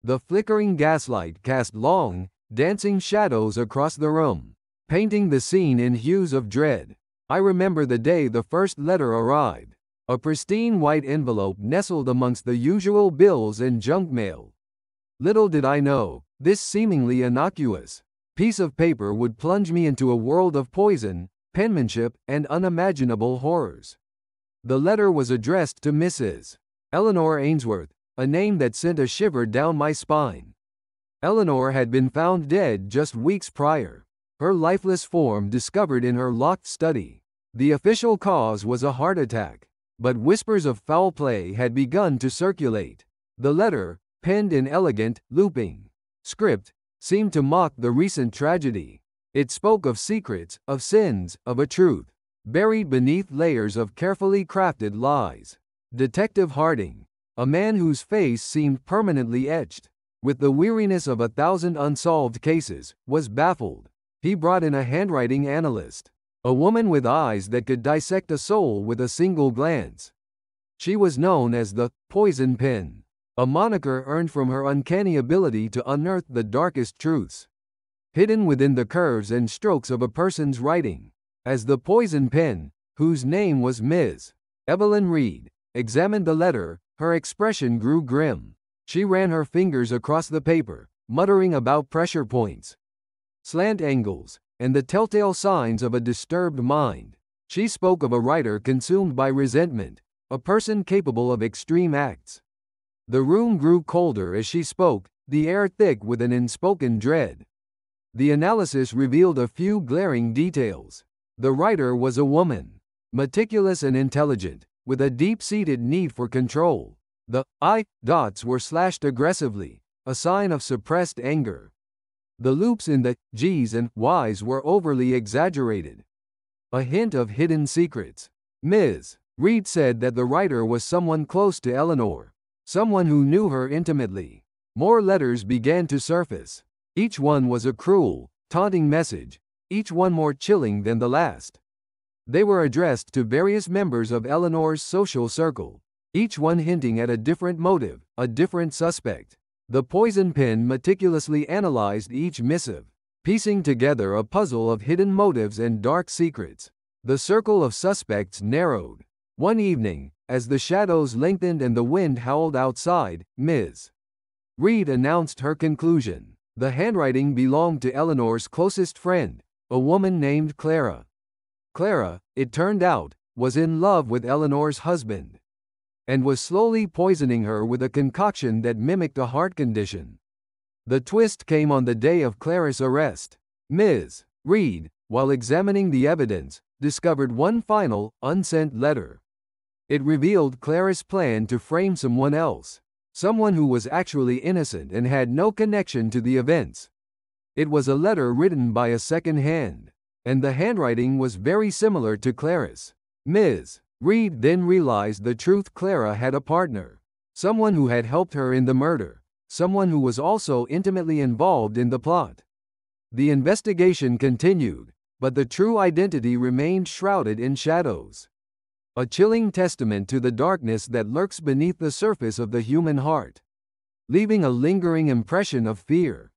The flickering gaslight cast long, dancing shadows across the room, painting the scene in hues of dread. I remember the day the first letter arrived. A pristine white envelope nestled amongst the usual bills and junk mail. Little did I know, this seemingly innocuous piece of paper would plunge me into a world of poison, penmanship, and unimaginable horrors. The letter was addressed to Mrs. Eleanor Ainsworth, a name that sent a shiver down my spine. Eleanor had been found dead just weeks prior, her lifeless form discovered in her locked study. The official cause was a heart attack, but whispers of foul play had begun to circulate. The letter, penned in elegant, looping script, seemed to mock the recent tragedy. It spoke of secrets, of sins, of a truth buried beneath layers of carefully crafted lies. Detective Harding, a man whose face seemed permanently etched with the weariness of 1,000 unsolved cases, was baffled. He brought in a handwriting analyst, a woman with eyes that could dissect a soul with a single glance. She was known as the Poison Pen, a moniker earned from her uncanny ability to unearth the darkest truths hidden within the curves and strokes of a person's writing. As the Poison Pen, whose name was Ms. Evelyn Reed, examined the letter, her expression grew grim. She ran her fingers across the paper, muttering about pressure points, slant angles, and the telltale signs of a disturbed mind. She spoke of a writer consumed by resentment, a person capable of extreme acts. The room grew colder as she spoke, the air thick with an unspoken dread. The analysis revealed a few glaring details. The writer was a woman, meticulous and intelligent, with a deep-seated need for control. The I dots were slashed aggressively, a sign of suppressed anger. The loops in the G's and Y's were overly exaggerated, a hint of hidden secrets. Ms. Reed said that the writer was someone close to Eleanor, someone who knew her intimately. More letters began to surface. Each one was a cruel, taunting message, each one more chilling than the last. They were addressed to various members of Eleanor's social circle, each one hinting at a different motive, a different suspect. The Poison Pen meticulously analyzed each missive, piecing together a puzzle of hidden motives and dark secrets. The circle of suspects narrowed. One evening, as the shadows lengthened and the wind howled outside, Ms. Reed announced her conclusion. The handwriting belonged to Eleanor's closest friend, a woman named Clara. Clara, it turned out, was in love with Eleanor's husband, and was slowly poisoning her with a concoction that mimicked a heart condition. The twist came on the day of Clara's arrest. Ms. Reed, while examining the evidence, discovered one final, unsent letter. It revealed Clara's plan to frame someone else, someone who was actually innocent and had no connection to the events. It was a letter written by a second hand, and the handwriting was very similar to Clara's. Ms. Reed then realized the truth. Clara had a partner, someone who had helped her in the murder, someone who was also intimately involved in the plot. The investigation continued, but the true identity remained shrouded in shadows. A chilling testament to the darkness that lurks beneath the surface of the human heart, leaving a lingering impression of fear,